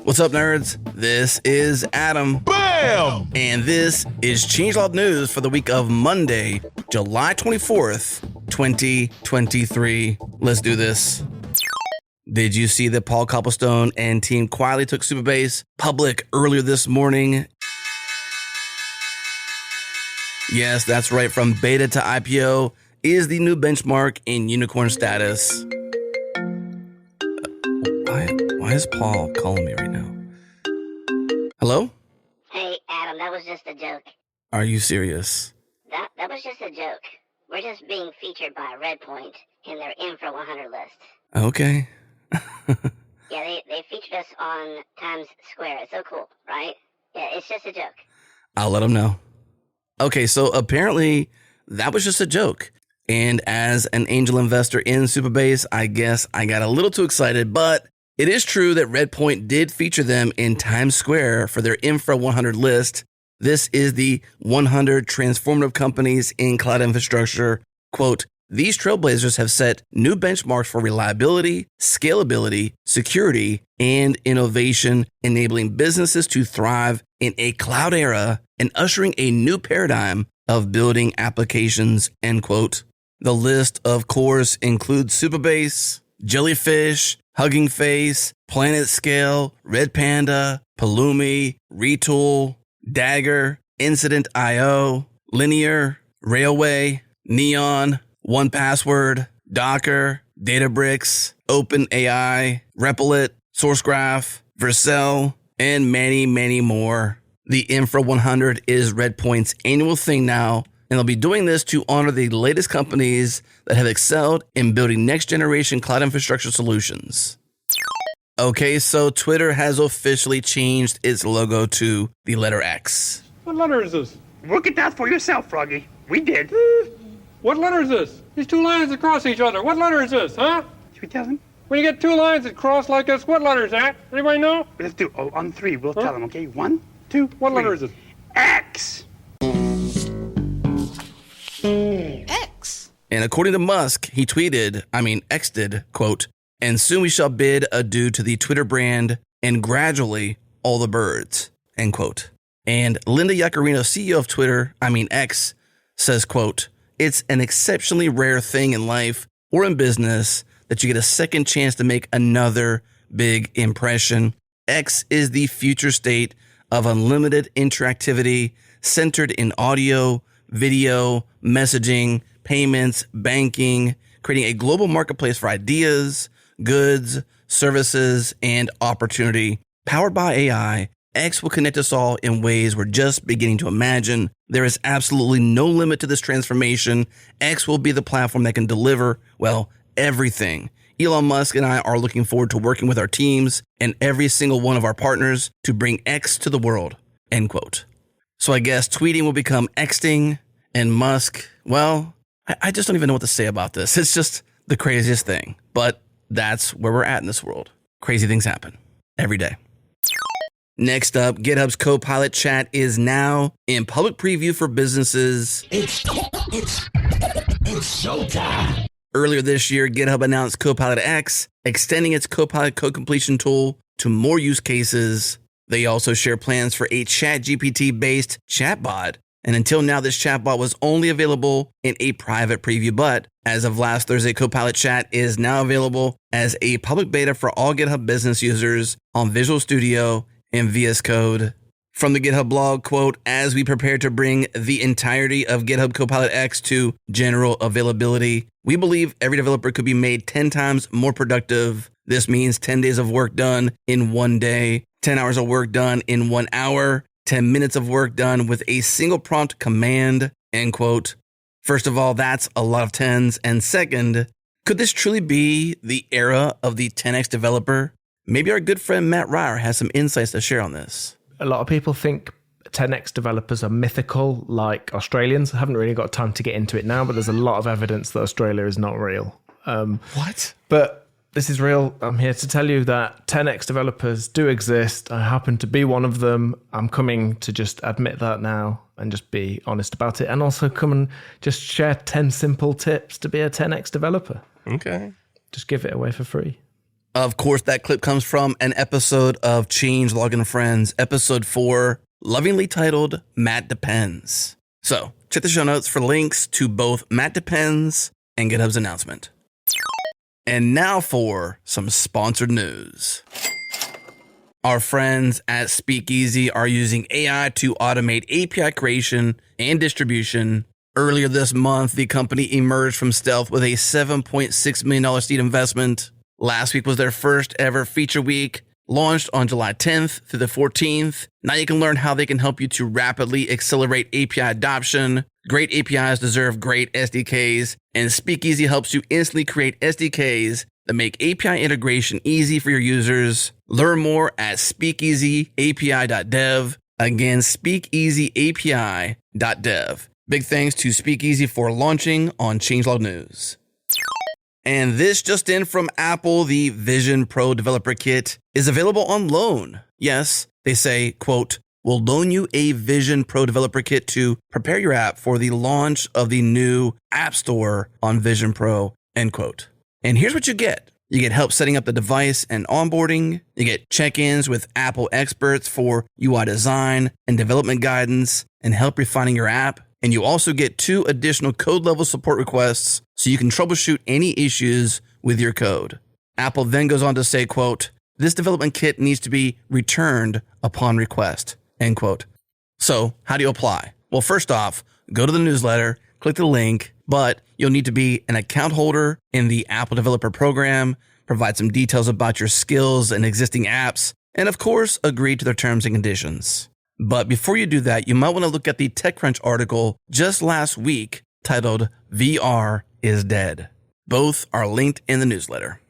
What's up, nerds? This is Adam. Bam! And this is Changelog News for the week of Monday, July 24th, 2023. Let's do this. Did you see that Paul Copplestone and team quietly took Supabase public earlier this morning? Yes, that's right. From beta to IPO is the new benchmark in unicorn status. Why is Paul calling me right now? Hello? Hey, Adam, that was just a joke. Are you serious? That was just a joke. We're just being featured by Redpoint in their Infra 100 list. Okay. Yeah, they featured us on Times Square. It's so cool, right? Yeah, it's just a joke. I'll let him know. Okay, so apparently that was just a joke. And as an angel investor in Supabase, I guess I got a little too excited, but it is true that Redpoint did feature them in Times Square for their Infra 100 list. This is the 100 transformative companies in cloud infrastructure. Quote, these trailblazers have set new benchmarks for reliability, scalability, security, and innovation, enabling businesses to thrive in a cloud era and ushering a new paradigm of building applications, end quote. The list, of course, includes Supabase, Jellyfish, Hugging Face, PlanetScale, Red Panda, Pulumi, Retool, Dagger, Incident.io, Linear, Railway, Neon, 1Password, Docker, Databricks, OpenAI, Replit, SourceGraph, Vercel, and many, many more. The Infra 100 is Redpoint's annual thing now, and they'll be doing this to honor the latest companies that have excelled in building next-generation cloud infrastructure solutions. Okay, so Twitter has officially changed its logo to the letter X. What letter is this? Look at that for yourself, Froggy. We did. What letter is this? These two lines that cross each other. What letter is this, huh? Should we tell them? When you get two lines that cross like this, what letter is that? Anybody know? Let's do, on three. We'll tell them, okay? 1, 2, What 3. letter is it? X! X. And according to Musk, he X'd, quote, and soon we shall bid adieu to the Twitter brand and gradually all the birds, end quote. And Linda Yaccarino, CEO of Twitter, X, says, quote, it's an exceptionally rare thing in life or in business that you get a second chance to make another big impression. X is the future state of unlimited interactivity centered in audio, video, messaging, payments, banking, creating a global marketplace for ideas, goods, services, and opportunity. Powered by AI, X will connect us all in ways we're just beginning to imagine. There is absolutely no limit to this transformation. X will be the platform that can deliver, well, everything. Elon Musk and I are looking forward to working with our teams and every single one of our partners to bring X to the world, end quote. So I guess tweeting will become Xting, and Musk, well, I just don't even know what to say about this. It's just the craziest thing, but that's where we're at in this world. Crazy things happen every day. Next up, GitHub's Copilot chat is now in public preview for businesses. It's showtime. Earlier this year, GitHub announced Copilot X, extending its Copilot code completion tool to more use cases. They also share plans for a ChatGPT-based chatbot. And until now, this chatbot was only available in a private preview, but as of last Thursday, Copilot Chat is now available as a public beta for all GitHub business users on Visual Studio and VS Code. From the GitHub blog, quote, as we prepare to bring the entirety of GitHub Copilot X to general availability, we believe every developer could be made 10 times more productive. This means 10 days of work done in 1 day, 10 hours of work done in 1 hour, 10 minutes of work done with a single prompt command, end quote. First of all, that's a lot of tens. And second, could this truly be the era of the 10x developer? Maybe our good friend Matt Ryer has some insights to share on this. A lot of people think 10x developers are mythical, like Australians. I haven't really got time to get into it now, but there's a lot of evidence that Australia is not real. What? But this is real. I'm here to tell you that 10x developers do exist. I happen to be one of them. I'm coming to just admit that now and just be honest about it, and also come and just share 10 simple tips to be a 10x developer. Okay. Just give it away for free. Of course, that clip comes from an episode of Change Login Friends, episode 4, lovingly titled Matt Depends. So check the show notes for links to both Matt Depends and GitHub's announcement. And now for some sponsored news. Our friends at Speakeasy are using AI to automate API creation and distribution. Earlier this month, the company emerged from stealth with a $7.6 million seed investment. Last week was their first ever feature week, launched on July 10th through the 14th. Now you can learn how they can help you to rapidly accelerate API adoption. Great APIs deserve great SDKs, and Speakeasy helps you instantly create SDKs that make API integration easy for your users. Learn more at speakeasyapi.dev. Again, speakeasyapi.dev. Big thanks to Speakeasy for launching on Changelog News. And this just in from Apple, the Vision Pro Developer Kit is available on loan. Yes, they say, quote, "We'll loan you a Vision Pro Developer Kit to prepare your app for the launch of the new App Store on Vision Pro," end quote. And here's what you get. You get help setting up the device and onboarding. You get check-ins with Apple experts for UI design and development guidance and help refining your app. And you also get 2 additional code level support requests so you can troubleshoot any issues with your code. Apple then goes on to say, quote, "This development kit needs to be returned upon request," end quote. So how do you apply? Well, first off, go to the newsletter, click the link, but you'll need to be an account holder in the Apple Developer Program, provide some details about your skills and existing apps, and of course, agree to their terms and conditions. But before you do that, you might want to look at the TechCrunch article just last week titled VR is Dead. Both are linked in the newsletter.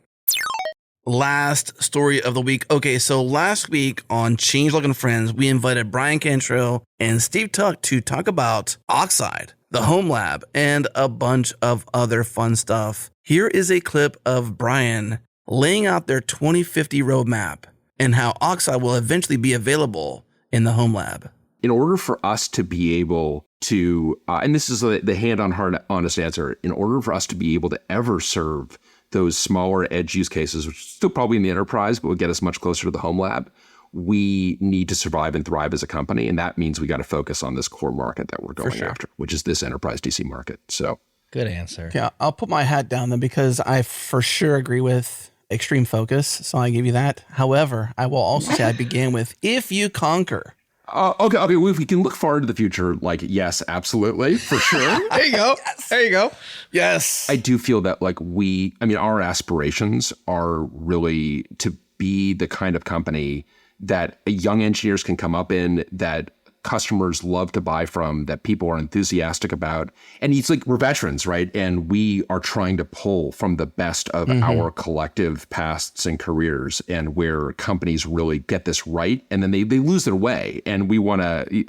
Last story of the week. Okay, so last week on Changelog and Friends, we invited Brian Cantrell and Steve Tuck to talk about Oxide, the Home Lab, and a bunch of other fun stuff. Here is a clip of Brian laying out their 2050 roadmap and how Oxide will eventually be available in the Home Lab. In order for us to be able to, and this is the hand-on heart honest answer, in order for us to be able to ever serve those smaller edge use cases, which is still probably in the enterprise, but will get us much closer to the Home Lab, we need to survive and thrive as a company. And that means we got to focus on this core market that we're going after, which is this enterprise DC market. So good answer. Yeah, I'll put my hat down then because I for sure agree with extreme focus. So I give you that. However, I will also say I begin with if you conquer. Okay. Well, if we can look forward to the future, like, yes, absolutely, for sure. There you go. Yes. There you go. Yes. I do feel that our aspirations are really to be the kind of company that young engineers can come up in, that customers love to buy from, that people are enthusiastic about. And it's like we're veterans, right? And we are trying to pull from the best of our collective pasts and careers, and where companies really get this right and then they lose their way. And we want to, we've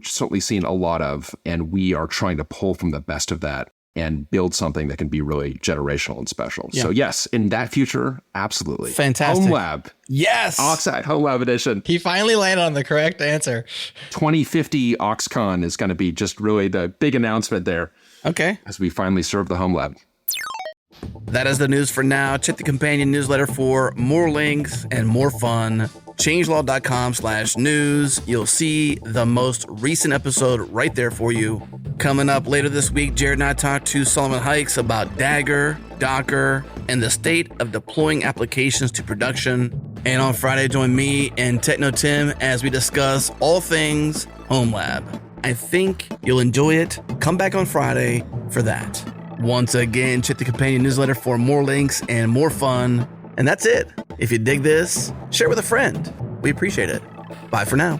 certainly seen a lot of, and we are trying to pull from the best of that and build something that can be really generational and special. Yeah. So yes, in that future, absolutely. Fantastic. Home Lab. Yes. Oxide Home Lab Edition. He finally landed on the correct answer. 2050 OxCon is going to be just really the big announcement there. Okay. As we finally serve the Home Lab. That is the news for now. Check the companion newsletter for more links and more fun. Changelog.com/news. You'll see the most recent episode right there for you. Coming up later this week, Jared and I talked to Solomon Hikes about Dagger, Docker, and the state of deploying applications to production. And on Friday, join me and Techno Tim as we discuss all things Home Lab. I think you'll enjoy it. Come back on Friday for that. Once again, check the companion newsletter for more links and more fun. And that's it. If you dig this, share with a friend. We appreciate it. Bye for now.